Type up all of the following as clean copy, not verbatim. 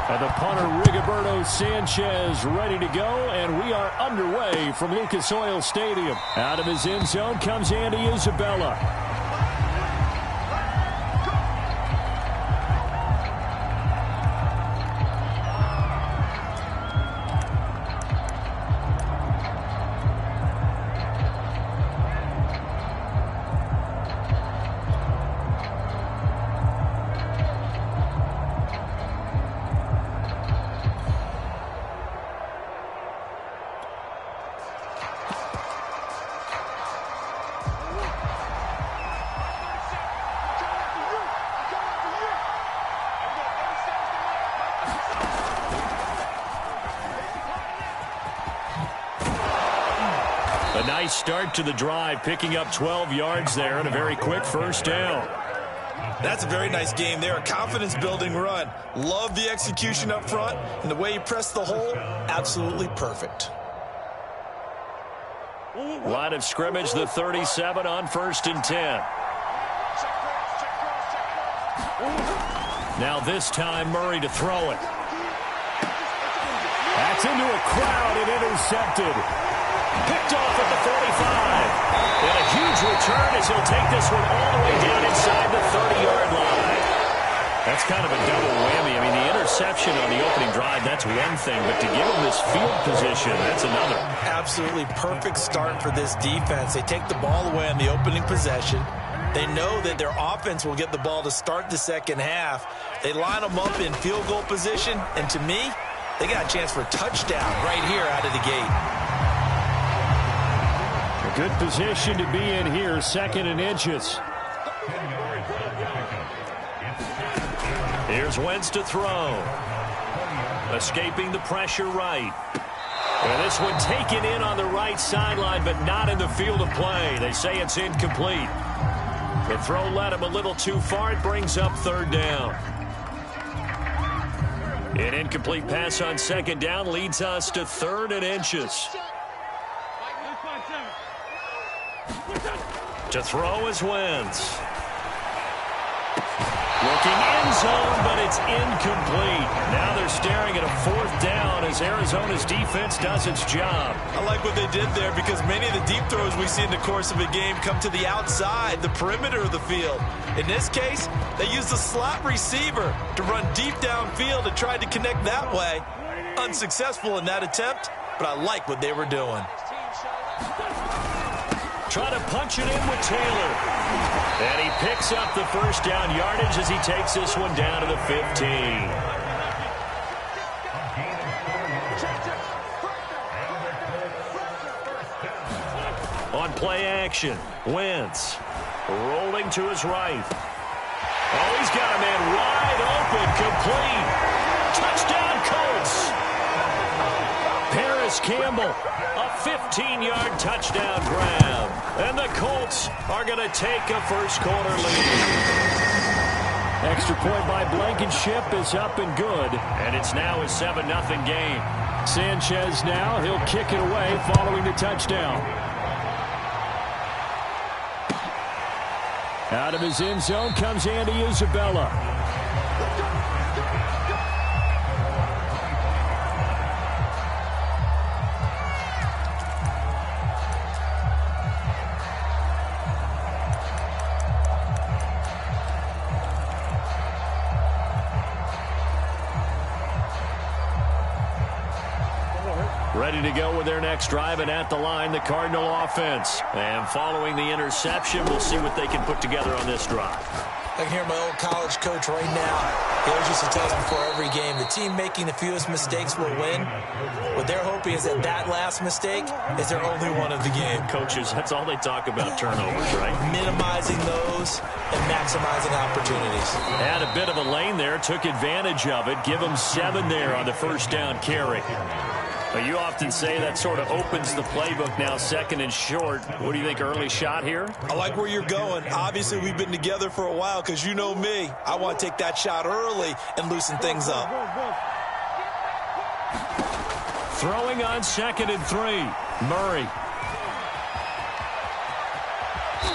And the punter, Rigoberto Sanchez, ready to go, and we are underway from Lucas Oil Stadium. Out of his end zone comes Andy Isabella. A nice start to the drive, picking up 12 yards there and a very quick first down. That's a very nice game there, a confidence-building run. Love the execution up front, and the way he pressed the hole, absolutely perfect. Line of scrimmage, the 37 on 1st and 10. Now this time, Murray to throw it. That's into a crowd and intercepted. Picked off at the 45. And a huge return as he'll take this one all the way down inside the 30-yard line. That's kind of a double whammy. I mean, the interception on the opening drive, that's one thing. But to give him this field position, that's another. Absolutely perfect start for this defense. They take the ball away on the opening possession. They know that their offense will get the ball to start the second half. They line them up in field goal position. And to me, they got a chance for a touchdown right here out of the gate. A good position to be in here, 2nd and inches. Here's Wentz to throw. Escaping the pressure right. And this one taken in on the right sideline, but not in the field of play. They say it's incomplete. The throw led him a little too far. It brings up 3rd down. An incomplete pass on 2nd down leads us to 3rd and inches. To throw is Wentz. Looking end zone, but it's incomplete. Now they're staring at a 4th down as Arizona's defense does its job. I like what they did there because many of the deep throws we see in the course of a game come to the outside, the perimeter of the field. In this case, they used the slot receiver to run deep downfield and tried to connect that way. Unsuccessful in that attempt, but I like what they were doing. Try to punch it in with Taylor. And he picks up the 1st down yardage as he takes this one down to the 15. On play action, Wentz rolling to his right. Oh, he's got a man wide open, complete. Touchdown, Colts. Paris Campbell, a 15-yard touchdown grab. And the Colts are going to take a first-quarter lead. Extra point by Blankenship is up and good. And it's now a 7-0 game. Sanchez now, he'll kick it away following the touchdown. Out of his end zone comes Andy Isabella. Ready to go with their next drive, and at the line, the Cardinal offense. And following the interception, we'll see what they can put together on this drive. I can hear my old college coach right now. He always used to tell us before every game, the team making the fewest mistakes will win. What they're hoping is that that last mistake is their only one of the game. Coaches, that's all they talk about, turnovers, right? Minimizing those and maximizing opportunities. Had a bit of a lane there, took advantage of it. Give them 7 there on the 1st down carry. But you often say that sort of opens the playbook now, 2nd and short. What do you think, early shot here? I like where you're going. Obviously, we've been together for a while because you know me. I want to take that shot early and loosen things up. Throwing on 2nd and 3. Murray.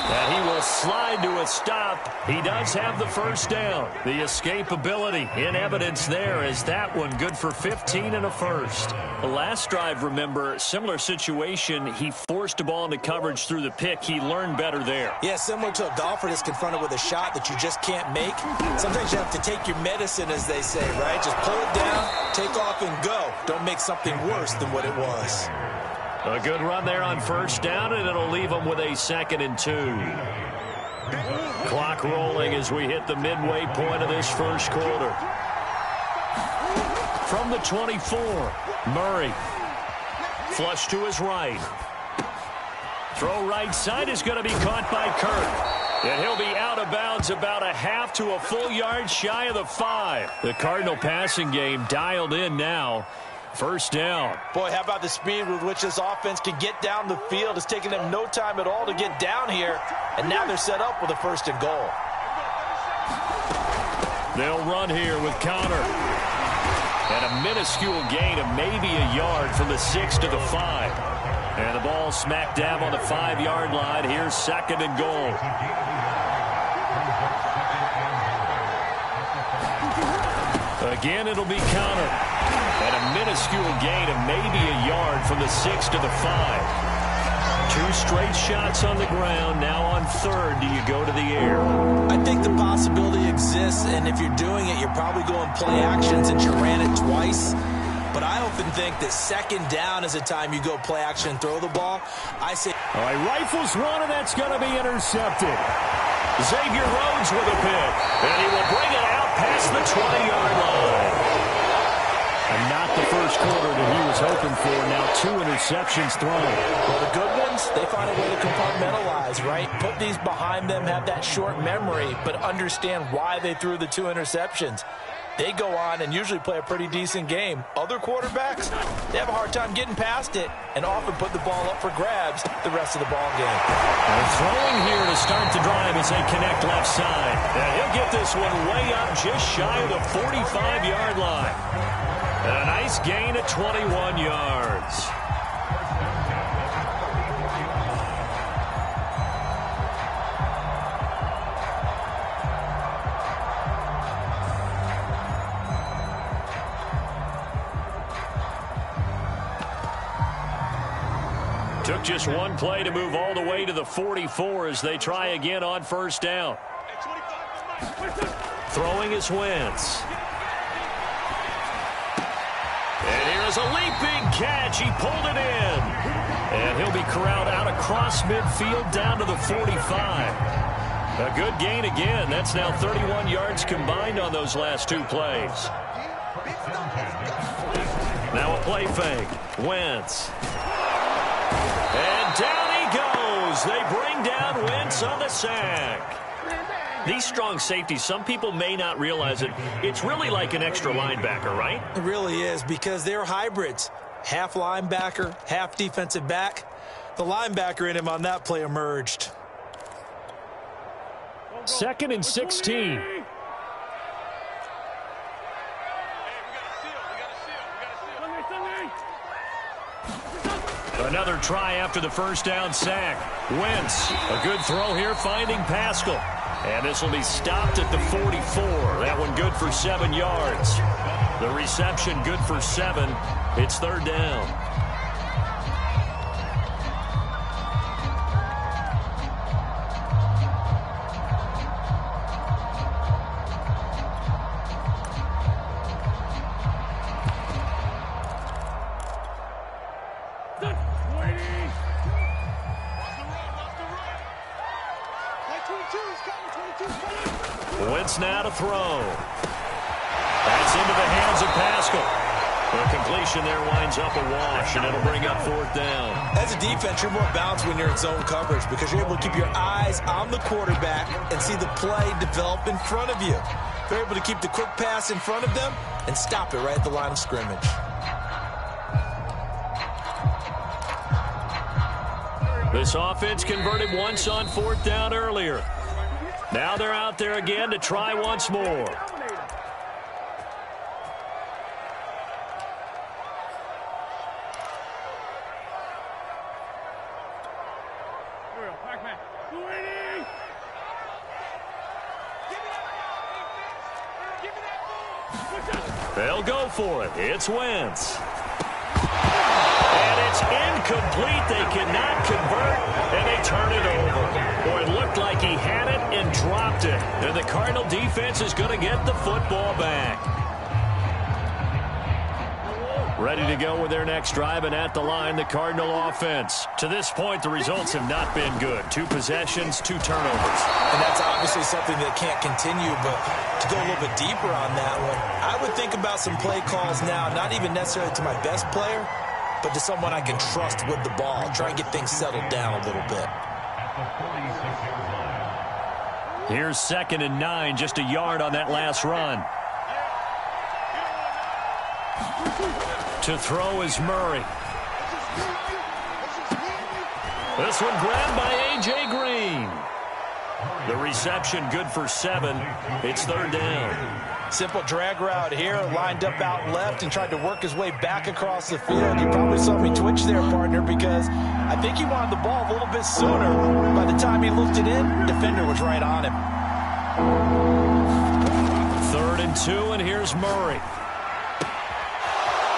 And he will slide to a stop. He does have the first down. The escapability in evidence there as that one good for 15 and a first. The last drive, remember, similar situation. He forced a ball into coverage through the pick. He learned better there. Yeah, similar to a golfer that's confronted with a shot that you just can't make. Sometimes you have to take your medicine, as they say, right? Just pull it down, take off, and go. Don't make something worse than what it was. A good run there on first down, and it'll leave them with a 2nd and 2. Clock rolling as we hit the midway point of this first quarter. From the 24, Murray. Flush to his right. Throw right side is going to be caught by Kirk. And he'll be out of bounds about a half to a full yard shy of the 5. The Cardinal passing game dialed in now. First down. Boy, how about the speed with which this offense can get down the field? It's taken them no time at all to get down here, and now they're set up with a 1st and goal. They'll run here with Connor. And a minuscule gain of maybe a yard from the 6 to the 5. And the ball smack dab on the 5-yard line. Here's 2nd and goal. Again, it'll be Connor. And a minuscule gain of maybe a yard from the 6 to the 5. 2 straight shots on the ground. Now on 3rd, do you go to the air? I think the possibility exists, and if you're doing it, you're probably going play action since you ran it twice. But I often think that 2nd down is a time you go play action and throw the ball. I say... All right, rifles one, and that's going to be intercepted. Xavier Rhodes with a pick, and he will bring it out past the 20-yard line. And not the first quarter that he was hoping for. Now 2 interceptions thrown. Well, the good ones, they find a way to compartmentalize, right? Put these behind them, have that short memory, but understand why they threw the 2 interceptions. They go on and usually play a pretty decent game. Other quarterbacks, they have a hard time getting past it and often put the ball up for grabs the rest of the ball game. They're throwing here to start the drive as they connect left side. And he'll get this one way up just shy of the 45-yard line. And a nice gain of 21 yards. Took just one play to move all the way to the 44 as they try again on first down. Throwing is Wentz. And here's a leaping catch. He pulled it in. And he'll be corralled out across midfield down to the 45. A good gain again. That's now 31 yards combined on those last 2 plays. Now a play fake. Wentz. And down he goes. They bring down Wentz on the sack. These strong safeties, some people may not realize it. It's really like an extra linebacker, right? It really is, because they're hybrids. Half linebacker, half defensive back. The linebacker in him on that play emerged. 2nd and 16. Another try after the first down sack. Wentz, a good throw here, finding Pascal. And this will be stopped at the 44. That one good for 7 yards. The reception good for 7. It's 3rd down. Wentz now to throw. That's into the hands of Pascal. The completion there winds up a wash, and it'll bring up 4th down. As a defense, you're more balanced when you're in zone coverage because you're able to keep your eyes on the quarterback and see the play develop in front of you. They're able to keep the quick pass in front of them and stop it right at the line of scrimmage. This offense converted once on 4th down earlier. Now they're out there again to try once more. go for it. It's Wentz. And it's incomplete. They cannot convert, and they turn it over. Boy, it looked like he had it and dropped it. And the Cardinal defense is going to get the football back. Ready to go with their next drive, and at the line, the Cardinal offense. To this point, the results have not been good. 2 possessions, 2 turnovers. And that's obviously something that can't continue, but to go a little bit deeper on that one, I would think about some play calls now, not even necessarily to my best player, but to someone I can trust with the ball. Try and get things settled down a little bit. Here's 2nd and 9, just a yard on that last run. To throw is Murray. This one grabbed by A.J. Green. The reception good for 7. It's 3rd down. Simple drag route here, lined up out left and tried to work his way back across the field. You probably saw me twitch there, partner, because I think he wanted the ball a little bit sooner. By the time he looked it in, defender was right on him. 3rd and 2, and here's Murray.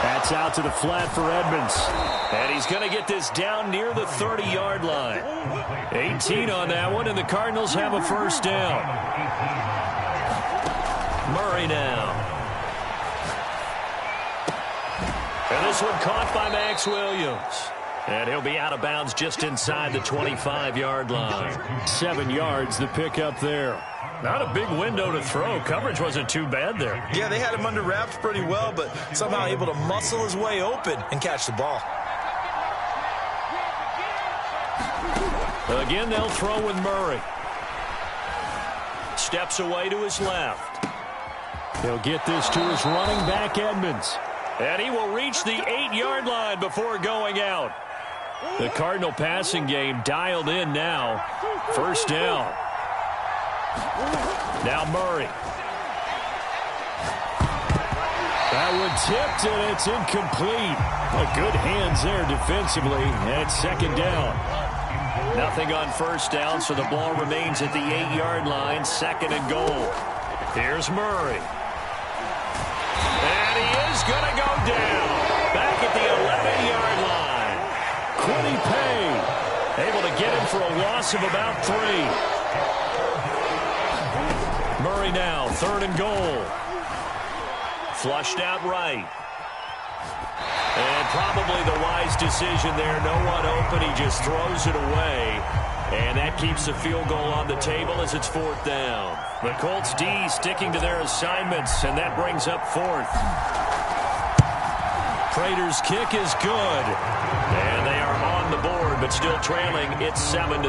That's out to the flat for Edmonds. And he's going to get this down near the 30-yard line. 18 on that one, and the Cardinals have a 1st down. Murray now. And this one caught by Max Williams. And he'll be out of bounds just inside the 25-yard line. 7 yards, the pickup there. Not a big window to throw. Coverage wasn't too bad there. Yeah, they had him under wraps pretty well, but somehow able to muscle his way open and catch the ball. Again, they'll throw with Murray. Steps away to his left. He'll get this to his running back, Edmonds. And he will reach the 8-yard line before going out. The Cardinal passing game dialed in now. 1st down. Now Murray. That one tipped, and it's incomplete. Good hands there defensively, and it's 2nd down. Nothing on 1st down, so the ball remains at the 8-yard line, 2nd and goal. Here's Murray. And he is going to go down. Back at the 11-yard line. Quiddy Pay able to get him for a loss of about 3. Murray now, 3rd and goal. Flushed out right. And probably the wise decision there. No one open. He just throws it away. And that keeps the field goal on the table as it's 4th down. The Colts D sticking to their assignments, and that brings up 4th. Prater's kick is good. And they are on the board, but still trailing. It's 7-3.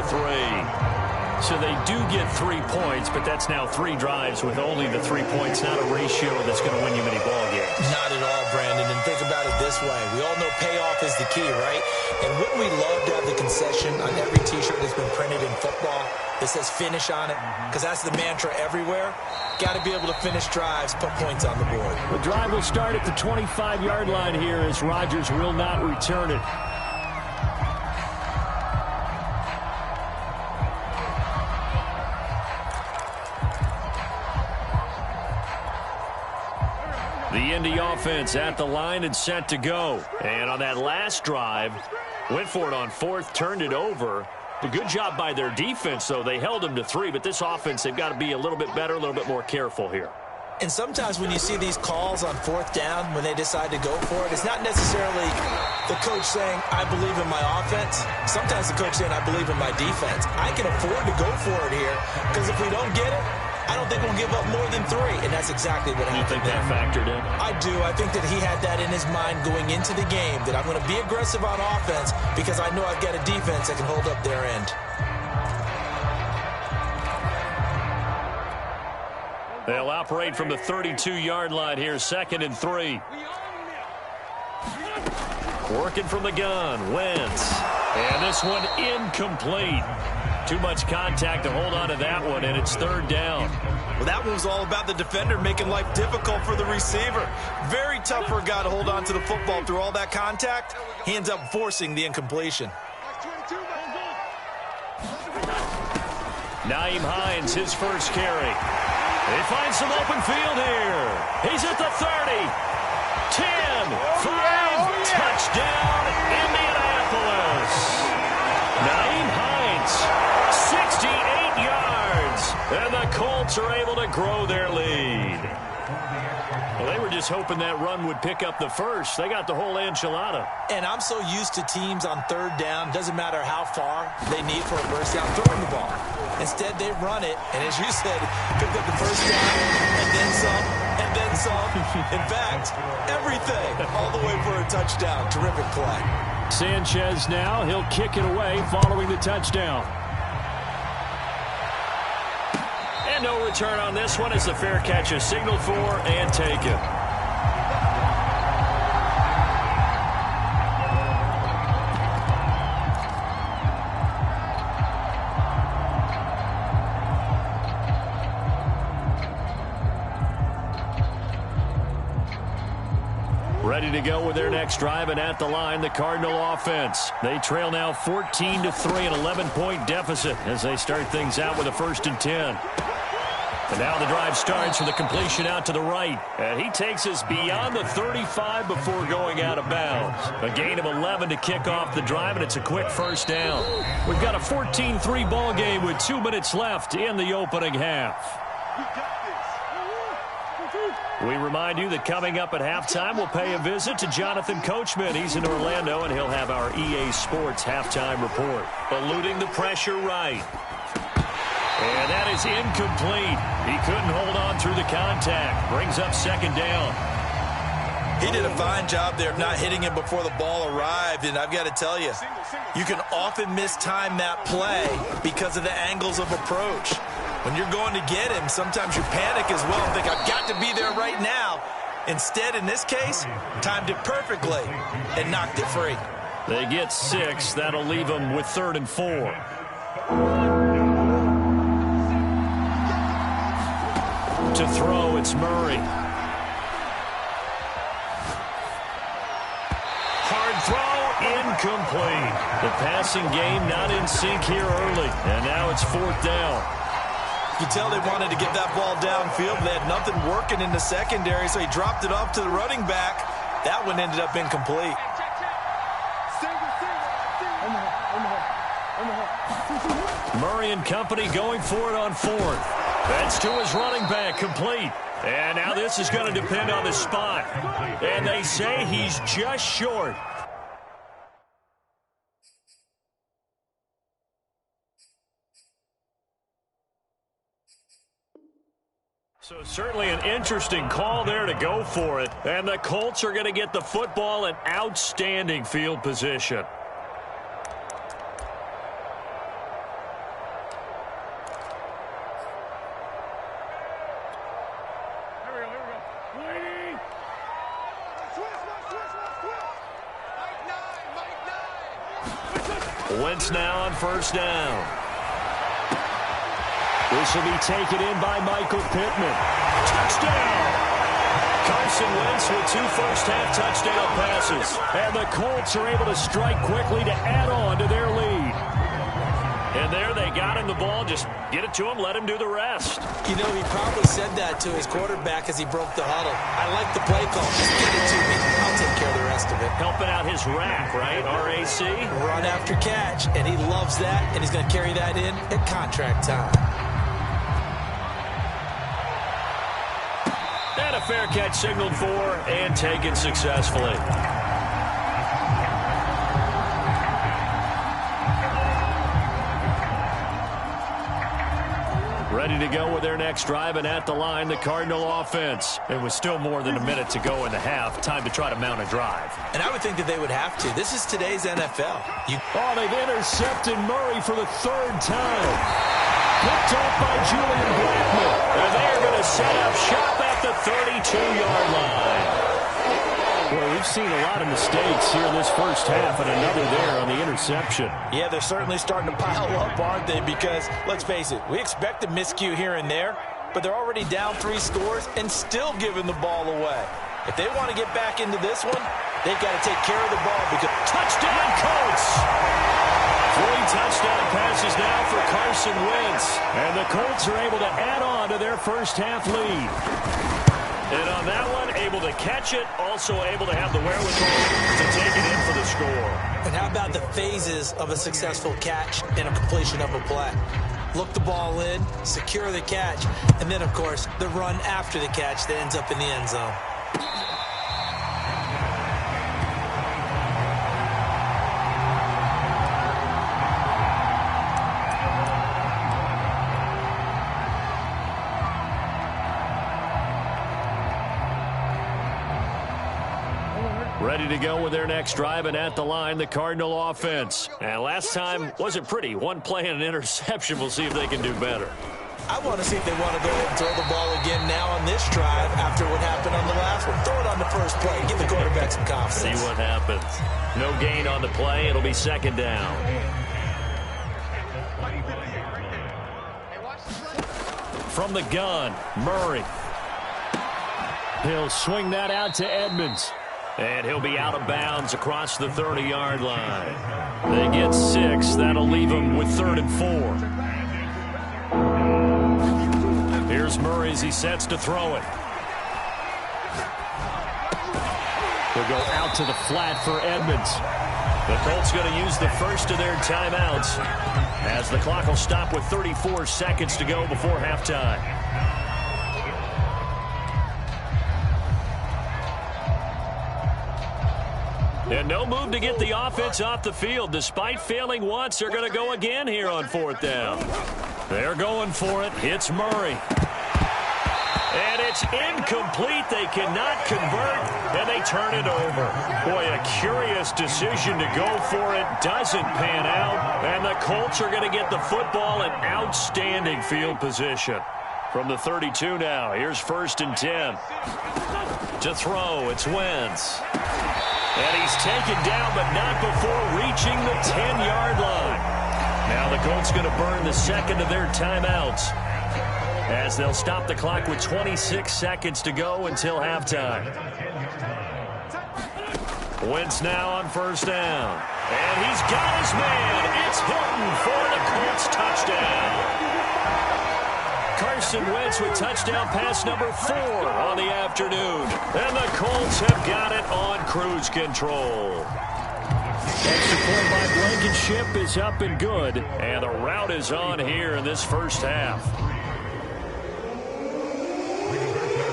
So they do get 3 points, but that's now 3 drives with only the 3 points, not a ratio that's going to win you many ball games. Not at all, Brandon, and think about it this way. We all know payoff is the key, right? And wouldn't we love to have the concession on every T-shirt that's been printed in football that says finish on it? Because that's the mantra everywhere. Got to be able to finish drives, put points on the board. The drive will start at the 25-yard line here as Rodgers will not return it. The Indy offense at the line and set to go. And on that last drive, went for it on 4th, turned it over. A good job by their defense, though. They held them to 3, but this offense, they've got to be a little bit better, a little bit more careful here. And sometimes when you see these calls on 4th down, when they decide to go for it, it's not necessarily the coach saying, I believe in my offense. Sometimes the coach saying, I believe in my defense. I can afford to go for it here, because if we don't get it, I don't think we'll give up more than 3, and that's exactly what happened. You think that factored in? I do. I think that he had that in his mind going into the game, that I'm going to be aggressive on offense because I know I've got a defense that can hold up their end. They'll operate from the 32-yard line here, 2nd and 3. Working from the gun, Wentz. And this one incomplete. Too much contact to hold on to that one, and it's 3rd down. Well, that one was all about the defender making life difficult for the receiver. Very tough for a guy to hold on to the football through all that contact. He ends up forcing the incompletion. Nyheim Hines, his first carry. They find some open field here. He's at the 30. grow their lead. Well, they were just hoping that run would pick up the first. They got the whole enchilada. And I'm so used to teams on third down, doesn't matter how far they need for a first down, throwing the ball. Instead, they run it, and as you said, pick up the first down, and then some, and then some. In fact, everything, all the way for a touchdown. Terrific play. Sanchez now, he'll kick it away following the touchdown. And no return on this one as the fair catch is signaled for and taken. Ready to go with their next drive, and at the line, the Cardinal offense. They trail now 14-3, an 11-point deficit as they start things out with a 1st and 10. And now the drive starts with a completion out to the right. And he takes us beyond the 35 before going out of bounds. A gain of 11 to kick off the drive, and it's a quick first down. We've got a 14-3 ball game with 2 minutes left in the opening half. We remind you that coming up at halftime, we'll pay a visit to Jonathan Coachman. He's in Orlando, and he'll have our EA Sports halftime report. Eluding the pressure right. And that is incomplete. He couldn't hold on through the contact. Brings up 2nd down. He did a fine job there of not hitting him before the ball arrived, and I've got to tell you, you can often mistime that play because of the angles of approach. When you're going to get him, sometimes you panic as well and think, I've got to be there right now. Instead, in this case, timed it perfectly and knocked it free. They get 6. That'll leave them with 3rd and 4. To throw, it's Murray. Hard throw, incomplete. The passing game not in sync here early, and now it's 4th down. You tell they wanted to get that ball downfield, but they had nothing working in the secondary, so he dropped it off to the running back. That one ended up incomplete. Murray and company going for it on 4th. That's to his running back, complete. And now this is going to depend on the spot. And they say he's just short. So certainly an interesting call there to go for it. And the Colts are going to get the football in outstanding field position. Wentz now on 1st down. This will be taken in by Michael Pittman. Touchdown! Carson Wentz with 2 first-half touchdown passes. And the Colts are able to strike quickly to add on to their lead. And there they got him the ball. Just get it to him, let him do the rest. You know, he probably said that to his quarterback as he broke the huddle. I like the play call. Just get it to me. I'll take care of the rest of it. Helping out his rack, right? RAC? Run after catch. And he loves that, and he's going to carry that in at contract time. And a fair catch signaled for and taken successfully. Ready to go with their next drive, and at the line, the Cardinal offense. It was still more than a minute to go in the half. Time to try to mount a drive. And I would think that they would have to. This is today's NFL. They've intercepted Murray for the 3rd time. Picked off by Julian Blackman. And they are going to set up shop at the 32-yard line. Well, we've seen a lot of mistakes here in this first half, and another there on the interception. Yeah, they're certainly starting to pile up, aren't they? Because, let's face it, we expect a miscue here and there, but they're already down 3 scores and still giving the ball away. If they want to get back into this one, they've got to take care of the ball because touchdown Colts! 3 touchdown passes now for Carson Wentz. And the Colts are able to add on to their first half lead. And on that one, able to catch it, also able to have the wherewithal to take it in for the score. And how about the phases of a successful catch and a completion of a play? look the ball in, secure the catch, and then, of course, the run after the catch that ends up in the end zone. Ready to go with their next drive, and at the line, the Cardinal offense. And last time wasn't pretty. One play and an interception. We'll see if they can do better. I want to see if they want to go ahead and throw the ball again now on this drive after what happened on the last one. Throw it on the first play. Give the quarterback some confidence. See what happens. No gain on the play. It'll be second down. From the gun, Murray. He'll swing that out to Edmonds. And he'll be out of bounds across the 30-yard line. They get 6. That'll leave them with 3rd and 4. Here's Murray as he sets to throw it. He'll go out to the flat for Edmonds. The Colts going to use the first of their timeouts as the clock will stop with 34 seconds to go before halftime. And no move to get the offense off the field. Despite failing once, they're going to go again here on 4th down. They're going for it. Hits Murray. And it's incomplete. They cannot convert, and they turn it over. Boy, a curious decision to go for it. Doesn't pan out, and the Colts are going to get the football in outstanding field position. From the 32 now, here's 1st and 10. To throw, it's Wentz. And he's taken down, but not before reaching the 10-yard line. Now the Colts going to burn the second of their timeouts as they'll stop the clock with 26 seconds to go until halftime. Wentz now on 1st down. And he's got his man. It's Hilton for the Colts touchdown. Carson Wentz with touchdown pass number 4 on the afternoon. And the Colts have got it on cruise control. Extra point by Blankenship is up and good. And the route is on here in this first half.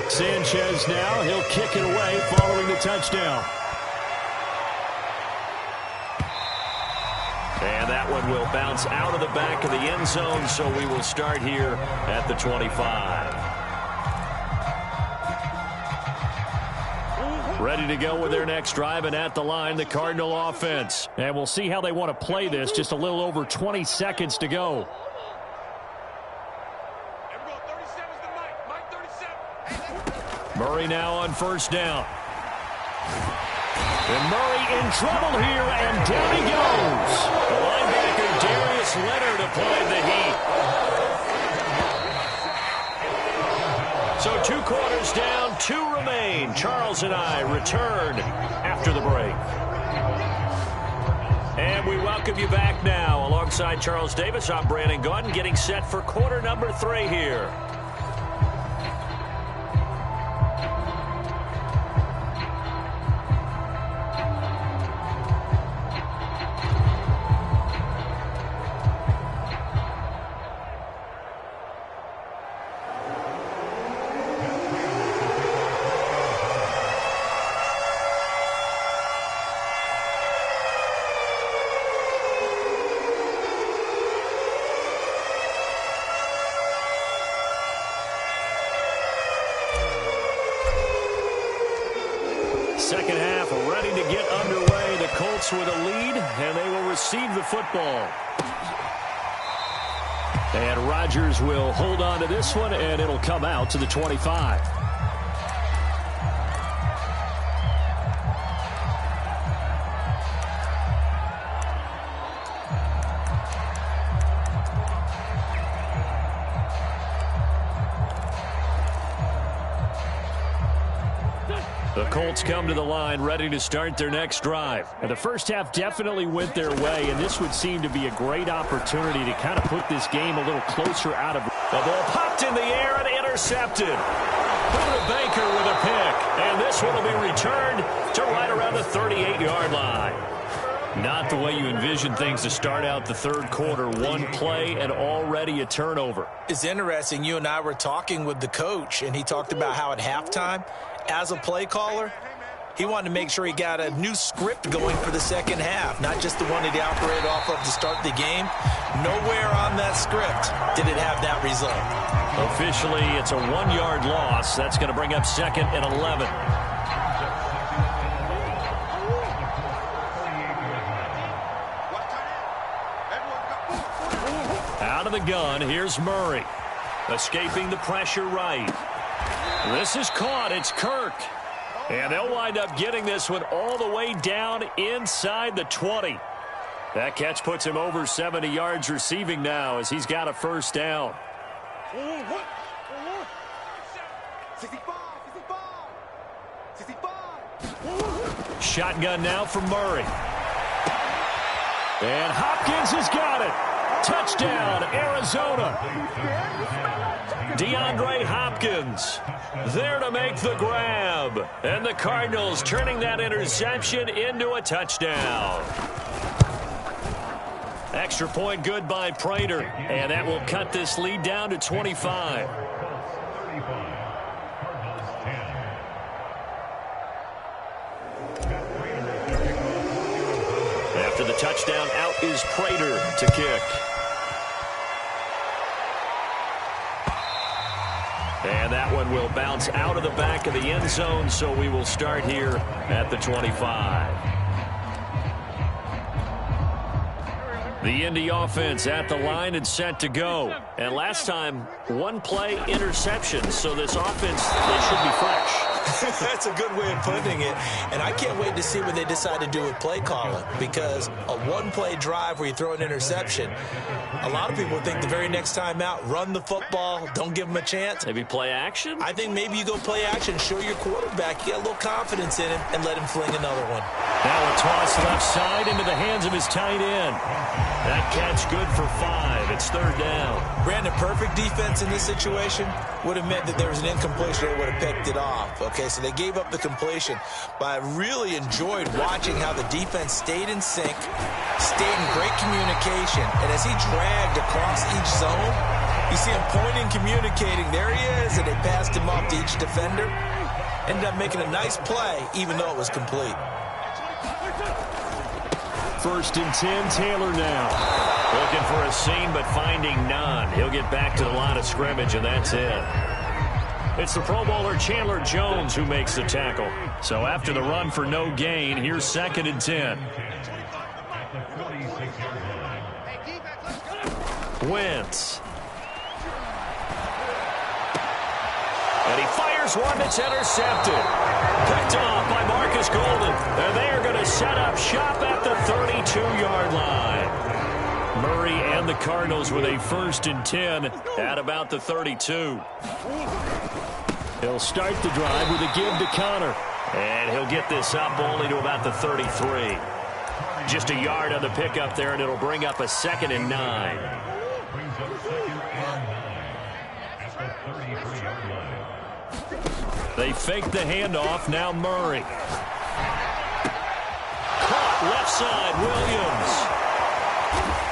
Sanchez now. He'll kick it away following the touchdown. And that one will bounce out of the back of the end zone, so we will start here at the 25. Ready to go with their next drive, and at the line, the Cardinal offense. And we'll see how they want to play this. Just a little over 20 seconds to go. Murray now on 1st down. And Murray in trouble here, and down he goes. The linebacker, Darius Leonard, applied the heat. So 2 quarters down, 2 remain. Charles and I return after the break. And we welcome you back now. Alongside Charles Davis, I'm Brandon Gaudin, getting set for quarter number 3 here. Second half ready to get underway. The Colts with a lead, and they will receive the football. And Rodgers will hold on to this one, and it'll come out to the 25. The Colts come to the line ready to start their next drive. And the first half definitely went their way, and this would seem to be a great opportunity to kind of put this game a little closer out of. The ball popped in the air and intercepted. Buda Baker with a pick, and this one will be returned to right around the 38-yard line. Not the way you envision things to start out the third quarter. One play and already a turnover. It's interesting. You and I were talking with the coach, and he talked about how at halftime, as a play caller, he wanted to make sure he got a new script going for the second half, not just the one that he operated off of to start the game. Nowhere on that script did it have that result. Officially, it's a 1-yard loss. That's going to bring up 2nd and 11. Out of the gun, here's Murray. Escaping the pressure right. This is caught. It's Kirk. And they'll wind up getting this one all the way down inside the 20. That catch puts him over 70 yards receiving now as he's got a first down. Shotgun now for Murray. And Hopkins has got it. Touchdown, Arizona. DeAndre Hopkins there to make the grab. And the Cardinals turning that interception into a touchdown. Extra point good by Prater. And that will cut this lead down to 25. After the touchdown, out is Prater to kick. And that one will bounce out of the back of the end zone, so we will start here at the 25. The Indy offense at the line and set to go. And last time, one play interception, so this offense, they should be fresh. That's a good way of putting it. And I can't wait to see what they decide to do with play calling, because a one-play drive where you throw an interception, a lot of people think the very next time out, run the football, don't give them a chance. Maybe play action? I think maybe you go play action, show your quarterback, you got a little confidence in him, and let him fling another one. Now a toss left side into the hands of his tight end. That catch good for 5. It's third down. Brandon, perfect defense in this situation would have meant that there was an incompletion. They would have picked it off. Okay, so they gave up the completion. But I really enjoyed watching how the defense stayed in sync, stayed in great communication. And as he dragged across each zone, you see him pointing, communicating. There he is, and they passed him off to each defender. Ended up making a nice play, even though it was complete. 1st and 10, Taylor now. Looking for a seam, but finding none. He'll get back to the line of scrimmage, and that's it. It's the Pro Bowler Chandler Jones who makes the tackle. So after the run for no gain, here's 2nd and 10. Wentz. And he fires one that's intercepted. Picked off by Marcus Golden. And they are going to set up shop at the 32-yard line. Murray and the Cardinals with a 1st and 10 at about the 32. He'll start the drive with a give to Connor. And he'll get this up only to about the 33. Just a yard on the pickup there, and it'll bring up a 2nd and 9. They fake the handoff. Now Murray. Caught left side, Williams.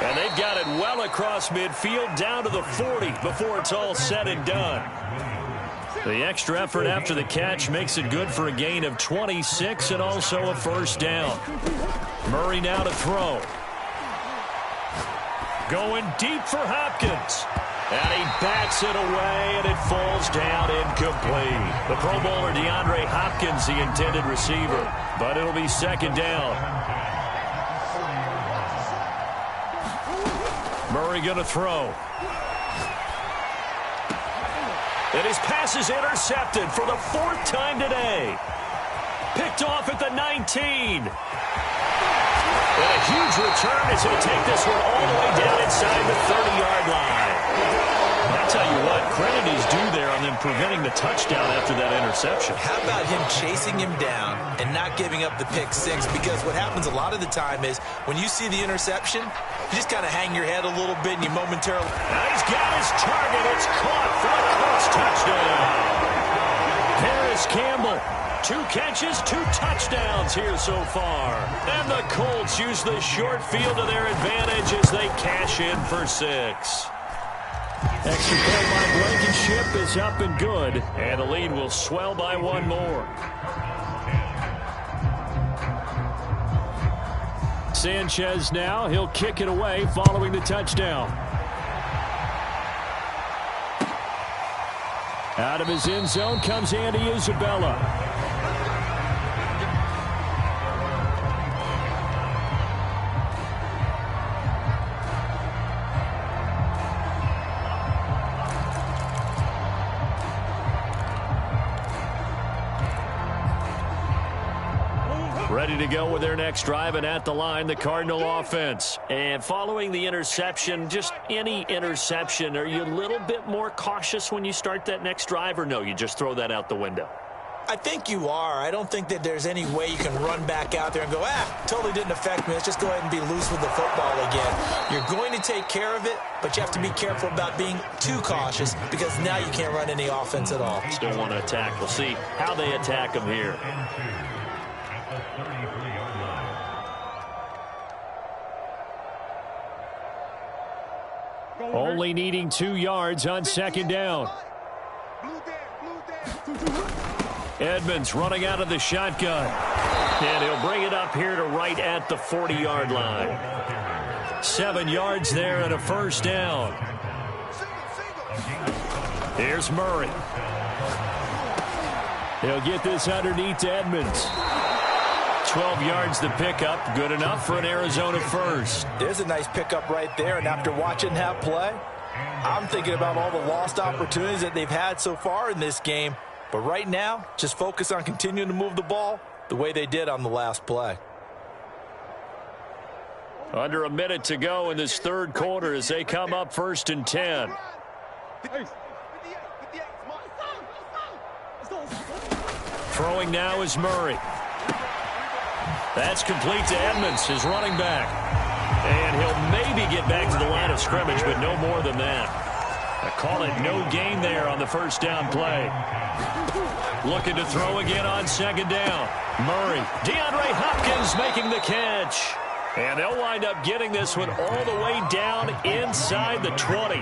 And they've got it well across midfield down to the 40 before it's all said and done. The extra effort after the catch makes it good for a gain of 26 and also a first down. Murray now to throw. Going deep for Hopkins. And he bats it away, and it falls down incomplete. The Pro Bowler DeAndre Hopkins, the intended receiver. But it'll be 2nd down. Murray going to throw. And his pass is intercepted for the 4th time today. Picked off at the 19. And a huge return is going to take this one all the way down inside the 30-yard line. I tell you what, credit is due there on them preventing the touchdown after that interception. How about him chasing him down and not giving up the pick 6? Because what happens a lot of the time is when you see the interception, you just kind of hang your head a little bit and you momentarily... Now he's got his target. It's caught for a Colts touchdown. Paris Campbell 2 catches, 2 touchdowns here so far. And the Colts use the short field to their advantage as they cash in for 6. Extra point by Blankenship is up and good, and the lead will swell by 1 more. Sanchez now, he'll kick it away following the touchdown. Out of his end zone comes Andy Isabella. Ready to go with their next drive, and at the line, the Cardinal offense. And following the interception, just any interception, are you a little bit more cautious when you start that next drive, or no, you just throw that out the window? I think you are. I don't think that there's any way you can run back out there and go, totally didn't affect me. Let's just go ahead and be loose with the football again. You're going to take care of it, but you have to be careful about being too cautious because now you can't run any offense at all. Still want to attack. We'll see how they attack them here. Only needing 2 yards on 2nd down. Edmonds running out of the shotgun. And he'll bring it up here to right at the 40-yard line. 7 yards there and a 1st down. Here's Murray. He'll get this underneath to Edmonds. 12 yards to pick up. Good enough for an Arizona 1st. There's a nice pickup right there, and after watching that play, I'm thinking about all the lost opportunities that they've had so far in this game. But right now, just focus on continuing to move the ball the way they did on the last play. Under a minute to go in this 3rd quarter as they come up 1st and 10. Throwing now is Murray. That's complete to Edmonds, his running back. And he'll maybe get back to the line of scrimmage, but no more than that. I call it no gain there on the 1st down play. Looking to throw again on 2nd down. Murray, DeAndre Hopkins making the catch. And they'll wind up getting this one all the way down inside the 20.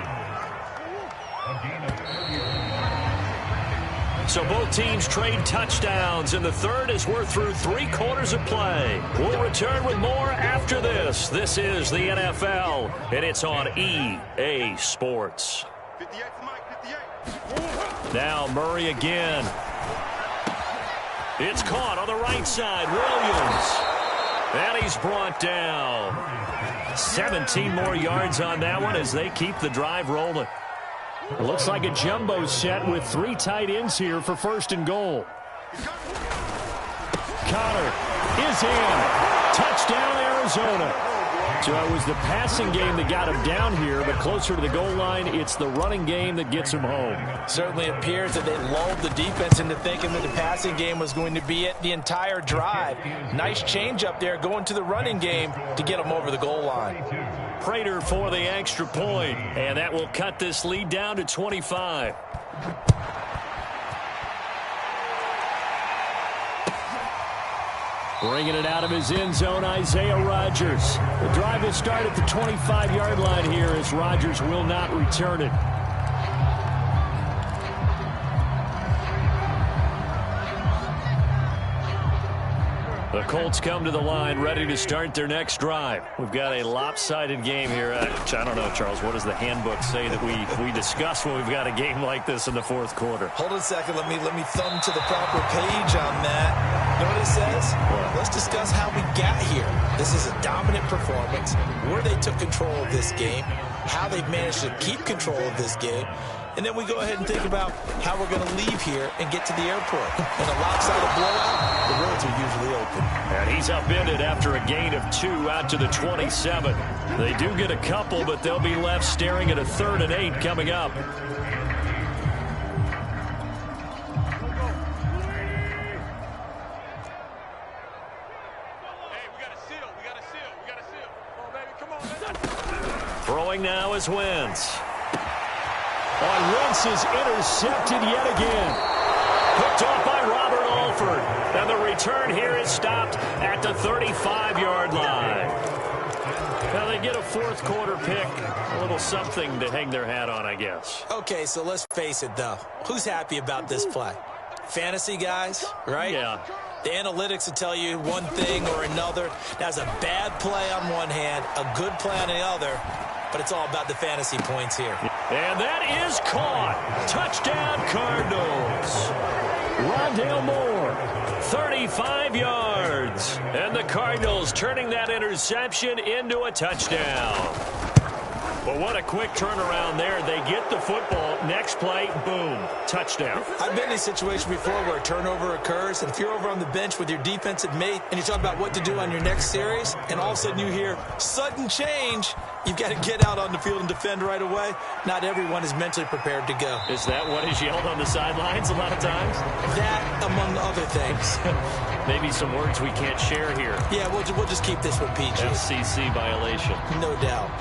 So both teams trade touchdowns, and the 3rd as we're through 3 quarters of play. We'll return with more after this. This is the NFL, and it's on EA Sports. Now Murray again. It's caught on the right side. Williams. And he's brought down. 17 more yards on that one as they keep the drive rolling. It looks like a jumbo set with 3 tight ends here for 1st and goal. Connor is in. Touchdown, Arizona. So it was the passing game that got him down here, but closer to the goal line, it's the running game that gets him home. Certainly appears that they lulled the defense into thinking that the passing game was going to be it the entire drive. Nice change up there going to the running game to get them over the goal line. Prater for the extra point, and that will cut this lead down to 25. Bringing it out of his end zone, Isaiah Rodgers. The drive will start at the 25-yard line here as Rodgers will not return it. The Colts come to the line ready to start their next drive. We've got a lopsided game here. I don't know, Charles, what does the handbook say that we discuss when we've got a game like this in the 4th quarter? Hold on a second. Let me thumb to the proper page on that. You know what it says? Well, let's discuss how we got here. This is a dominant performance, where they took control of this game, how they've managed to keep control of this game, and then we go ahead and think about how we're going to leave here and get to the airport. In a lopsided blowout, the roads are usually open. And he's upended after a gain of 2 out to the 27. They do get a couple, but they'll be left staring at a 3rd and 8 coming up. Throwing now is Wentz. Wentz is intercepted yet again. Picked off by Robert All for effort. And the return here is stopped at the 35-yard line. Now they get a fourth quarter pick. A little something to hang their hat on, I guess. Okay, so let's face it, though. Who's happy about this play? Fantasy guys, right? Yeah. The analytics will tell you one thing or another. That's a bad play on one hand, a good play on the other, but it's all about the fantasy points here. And that is caught. Touchdown, Cardinals. Rondale Moore, 35 yards. And the Cardinals turning that interception into a touchdown. But what a quick turnaround there. They get the football. Next play, boom, touchdown. I've been in a situation before where a turnover occurs, and if you're over on the bench with your defensive mate and you talk about what to do on your next series, and all of a sudden you hear sudden change, you've got to get out on the field and defend right away. Not everyone is mentally prepared to go. Is that what is yelled on the sidelines a lot of times? That, among other things. Maybe some words we can't share here. Yeah, we'll just keep this one PG. FCC violation. No doubt.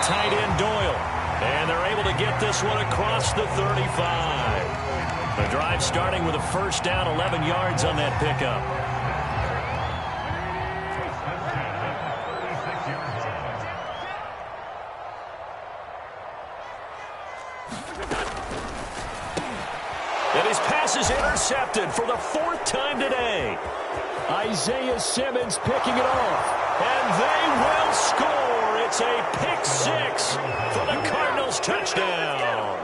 Tight end Doyle. And they're able to get this one across the 35. The drive starting with a first down, 11 yards on that pickup. And his pass is intercepted for the fourth time today. Isaiah Simmons picking it off. And they will score. It's a pick six for the Cardinals touchdown.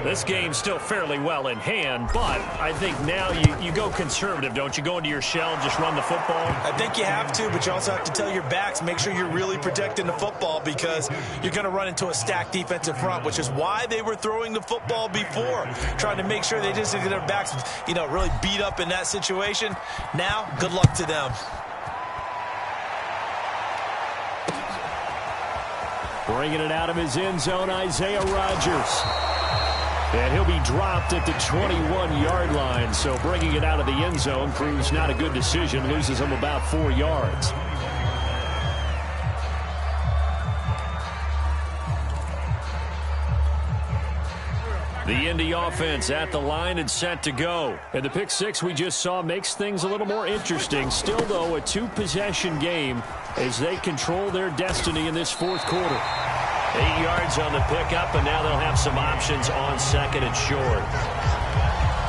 This game's still fairly well in hand, but I think now you go conservative, don't you? Go into your shell and just run the football? I think you have to, but you also have to tell your backs, make sure you're really protecting the football because you're going to run into a stacked defensive front, which is why they were throwing the football before, trying to make sure they just get their backs, really beat up in that situation. Now, good luck to them. Bringing it out of his end zone, Isaiah Rodgers. And he'll be dropped at the 21-yard line. So bringing it out of the end zone proves not a good decision. Loses him about 4 yards. The Indy offense at the line and set to go. And the pick six we just saw makes things a little more interesting. Still, though, a two-possession game as they control their destiny in this fourth quarter. 8 yards on the pickup, and now they'll have some options on second and short.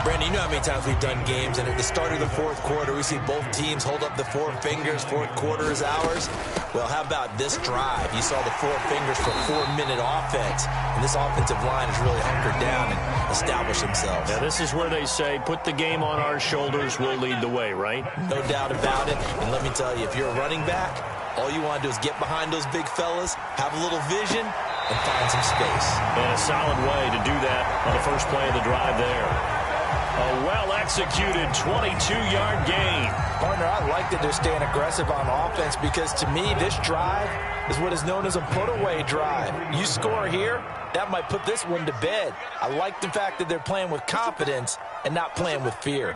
Brandon, you know how many times we've done games, and at the start of the fourth quarter, we see both teams hold up the four fingers, fourth quarter is ours. Well, how about this drive? You saw the four fingers for 4-minute offense, and this offensive line has really hunkered down and established themselves. Now, this is where they say, put the game on our shoulders, we'll lead the way, right? No doubt about it, and let me tell you, if you're a running back, all you want to do is get behind those big fellas, have a little vision, and find some space. And a solid way to do that on the first play of the drive there. A well-executed 22-yard gain. Partner, I like that they're staying aggressive on offense because, to me, this drive is what is known as a put-away drive. You score here, that might put this one to bed. I like the fact that they're playing with confidence and not playing with fear.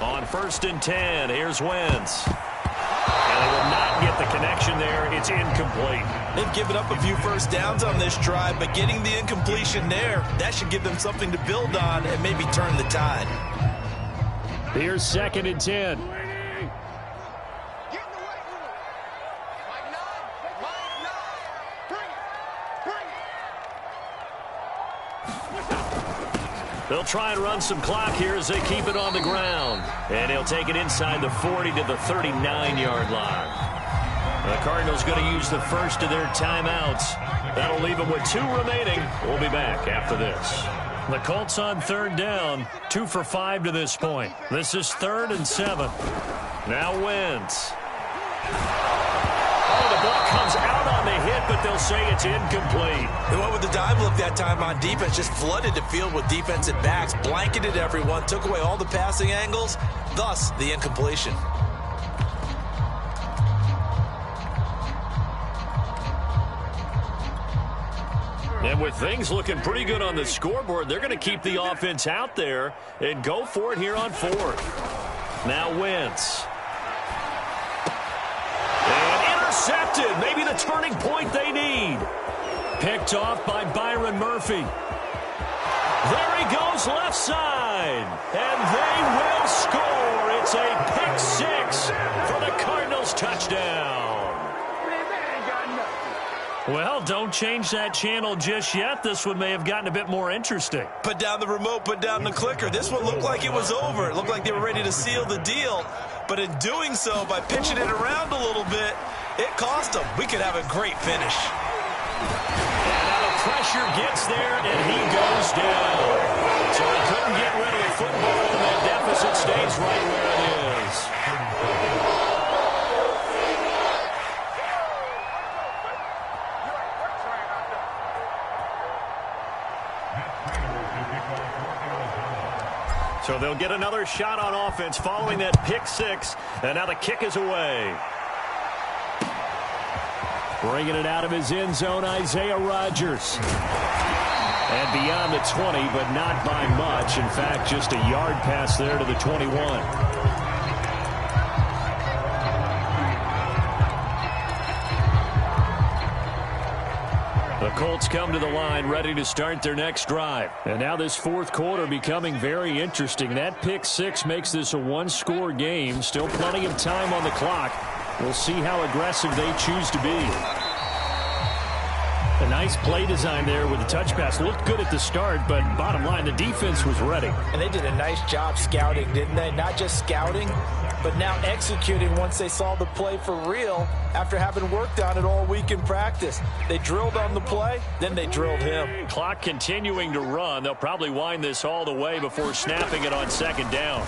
On 1st and 10, here's Wentz. And they will not get the connection there. It's incomplete. They've given up a few first downs on this drive, but getting the incompletion there, that should give them something to build on and maybe turn the tide. Here's 2nd and 10. They'll try and run some clock here as they keep it on the ground. And he'll take it inside the 40 to the 39-yard line. The Cardinals going to use the first of their timeouts. That'll leave them with 2 remaining. We'll be back after this. The Colts on 3rd down, 2 for 5 to this point. This is 3rd and 7. Now Wentz. Oh, the The ball comes out on the hit, but they'll say it's incomplete. They went with the dive look that time on defense, just flooded the field with defensive backs, blanketed everyone, took away all the passing angles, thus the incompletion. And with things looking pretty good on the scoreboard, they're going to keep the offense out there and go for it here on fourth. Now Wentz. And intercepted. Maybe the turning point they need. Picked off by Byron Murphy. There he goes left side. And they will score. It's a pick six for the Cardinals touchdown. Well, don't change that channel just yet. This one may have gotten a bit more interesting. Put down the remote, put down the clicker. This one looked like it was over. It looked like they were ready to seal the deal. But in doing so, by pitching it around a little bit, it cost them. We could have a great finish. And now the pressure gets there, and he goes down. So he couldn't get rid of the football, and that deficit stays right where it is. So they'll get another shot on offense following that pick six. And now the kick is away. Bringing it out of his end zone, Isaiah Rodgers. And beyond the 20, but not by much. In fact, just a yard pass there to the 21. The Colts come to the line ready to start their next drive. And now this fourth quarter becoming very interesting. That pick six makes this a one-score game. Still plenty of time on the clock. We'll see how aggressive they choose to be. A nice play design there with the touch pass. Looked good at the start, but bottom line, the defense was ready. And they did a nice job scouting, didn't they? Not just scouting, but now executing once they saw the play for real after having worked on it all week in practice. They drilled on the play, then they drilled him. Clock continuing to run. They'll probably wind this all the way before snapping it on second down.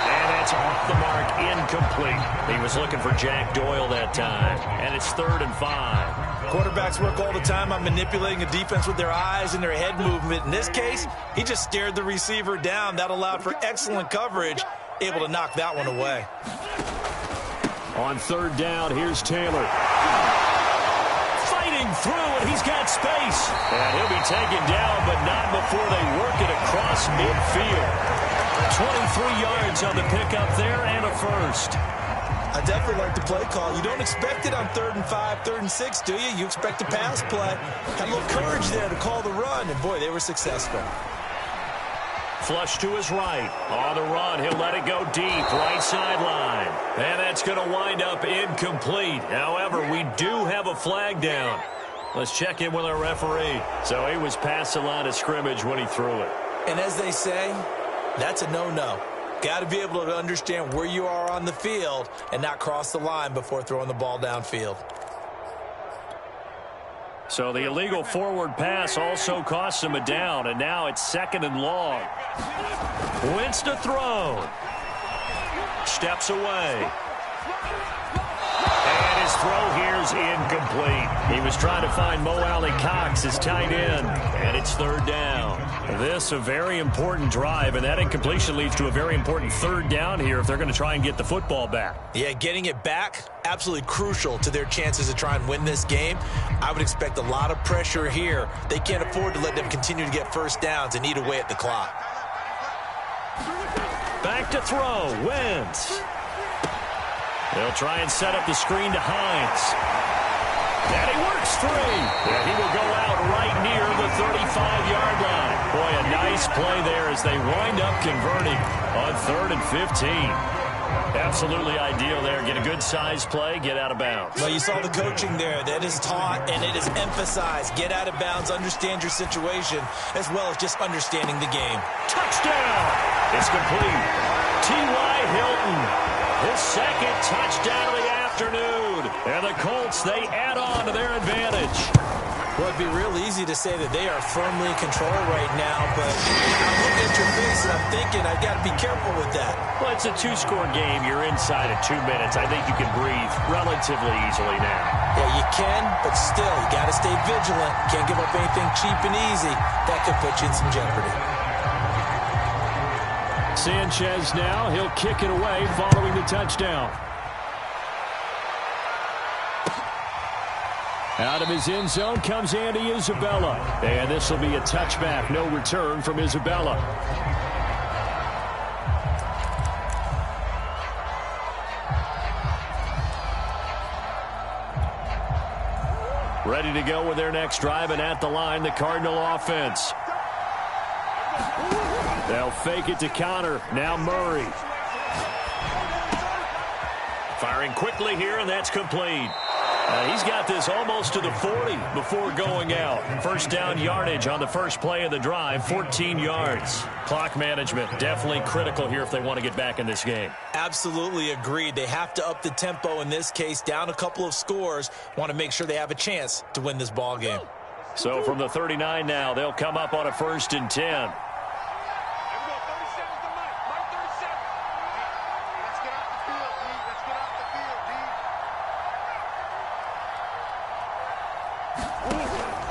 And it's off the mark, incomplete. He was looking for Jack Doyle that time. And it's 3rd and 5. Quarterbacks work all the time on manipulating a defense with their eyes and their head movement. In this case, he just stared the receiver down. That allowed for excellent coverage, able to knock that one away. On 3rd down, here's Taylor. Fighting through, and he's got space. And he'll be taken down, but not before they work it across midfield. 23 yards on the pickup there and a first. I definitely like the play call. You don't expect it on 3rd and 5, 3rd and 6, do you? You expect a pass play. Had a little courage there to call the run, and boy, they were successful. Flush to his right. On the run, he'll let it go deep, right sideline. And that's going to wind up incomplete. However, we do have a flag down. Let's check in with our referee. So he was past the line of scrimmage when he threw it. And as they say, that's a no-no. Got to be able to understand where you are on the field and not cross the line before throwing the ball downfield. So the illegal forward pass also costs him a down, and now it's 2nd and long. Wentz to throw. Steps away. And his throw here is incomplete. He was trying to find Mo Alley Cox, his tight end, and it's 3rd down. This a very important drive, and that incompletion leads to a very important 3rd down here if they're going to try and get the football back. Yeah, getting it back, absolutely crucial to their chances to try and win this game. I would expect a lot of pressure here. They can't afford to let them continue to get first downs and eat away at the clock. Back to throw, Wentz. They'll try and set up the screen to Hines. And he works free. And he will go out right near the 35-yard line. Boy, a nice play there as they wind up converting on 3rd and 15. Absolutely ideal there. Get a good size play, get out of bounds. Well, you saw the coaching there. That is taught and it is emphasized. Get out of bounds, understand your situation, as well as just understanding the game. Touchdown! It's complete. T.Y. Hilton, his 2nd touchdown of the afternoon. And the Colts, they add on to their advantage. Well, it'd be real easy to say that they are firmly in control right now, but I'm looking at your face and I'm thinking I've got to be careful with that. Well, it's a two-score game. You're inside of 2 minutes. I think you can breathe relatively easily now. Yeah, you can, but still, you got to stay vigilant. Can't give up anything cheap and easy. That could put you in some jeopardy. Sanchez now. He'll kick it away following the touchdown. Out of his end zone comes Andy Isabella. And this will be a touchback. No return from Isabella. Ready to go with their next drive, and at the line, the Cardinal offense. They'll fake it to Connor. Now Murray. Firing quickly here, and that's complete. He's got this almost to the 40 before going out. First down yardage on the first play of the drive, 14 yards. Clock management definitely critical here if they want to get back in this game. Absolutely agreed. They have to up the tempo in this case, down a couple of scores. Want to make sure they have a chance to win this ball game. So from the 39 now, they'll come up on a 1st and 10.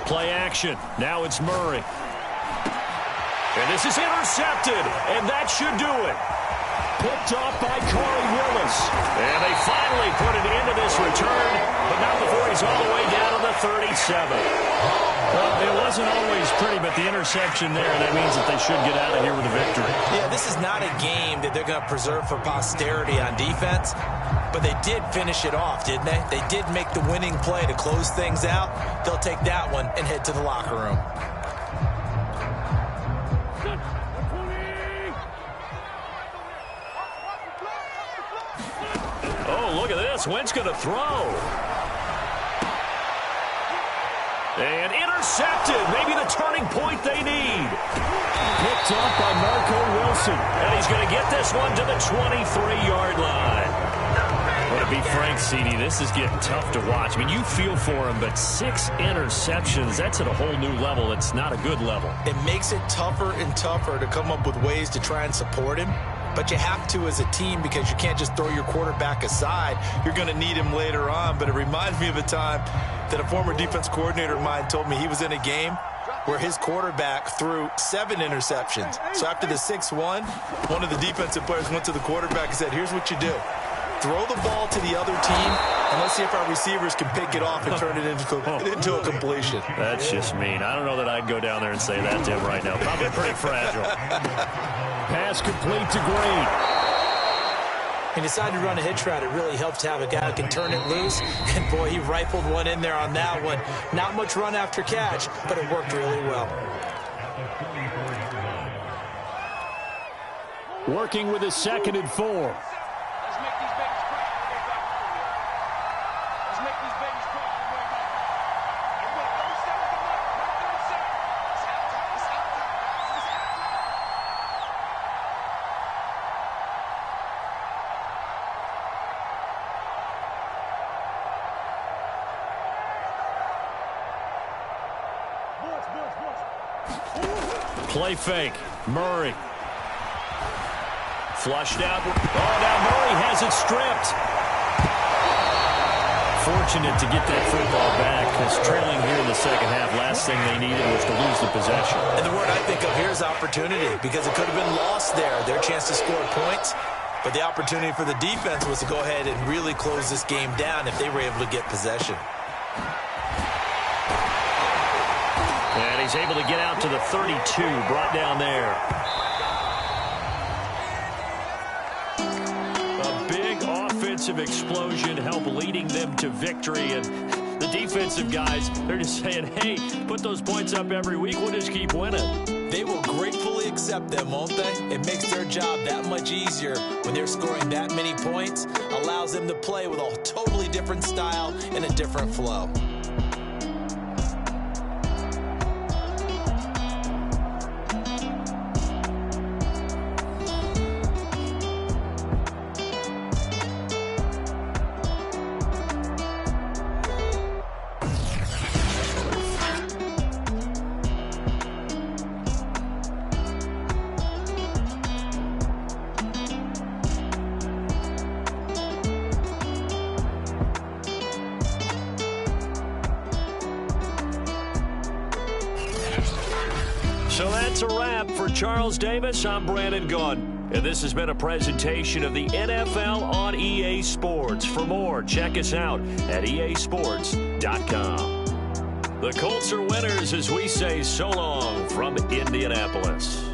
Play action. Now it's Murray. And this is intercepted. And that should do it. Picked off by Corey Willis. And they finally put an end to this return. But not before he's all the way down to the 37. Well, it wasn't always pretty, but the interception there, that means that they should get out of here with a victory. Yeah, this is not a game that they're going to preserve for posterity on defense. But they did finish it off, didn't they? They did make the winning play to close things out. They'll take that one and head to the locker room. Oh, look at this. Wentz going to throw. And intercepted. Maybe the turning point they need. Picked off by Marco Wilson. And he's going to get this one to the 23-yard line. Well, to be frank, CD, this is getting tough to watch. I mean, you feel for him, but 6 interceptions, that's at a whole new level. It's not a good level. It makes it tougher and tougher to come up with ways to try and support him. But you have to as a team because you can't just throw your quarterback aside. You're going to need him later on. But it reminds me of a time that a former defense coordinator of mine told me he was in a game where his quarterback threw 7 interceptions. So after the 6-1, one of the defensive players went to the quarterback and said, here's what you do. Throw the ball to the other team, and let's see if our receivers can pick it off and turn it into a completion. That's just mean. I don't know that I'd go down there and say that to him right now. Probably pretty fragile. Pass complete to Green. He decided to run a hitch route. It really helps to have a guy who can turn it loose. And, boy, he rifled one in there on that one. Not much run after catch, but it worked really well. Working with a 2nd and 4. Play fake. Murray. Flushed out. Oh, now Murray has it stripped. Fortunate to get that football back because trailing here in the second half, last thing they needed was to lose the possession. And the word I think of here is opportunity because it could have been lost there. Their chance to score points. But the opportunity for the defense was to go ahead and really close this game down if they were able to get possession. And he's able to get out to the 32, brought down there. A big offensive explosion helped leading them to victory. And the defensive guys, they're just saying, hey, put those points up every week. We'll just keep winning. They will gratefully accept them, won't they? It makes their job that much easier when they're scoring that many points. Allows them to play with a totally different style and a different flow. So that's a wrap. For Charles Davis, I'm Brandon Gaudin. And this has been a presentation of the NFL on EA Sports. For more, check us out at easports.com. The Colts are winners as we say so long from Indianapolis.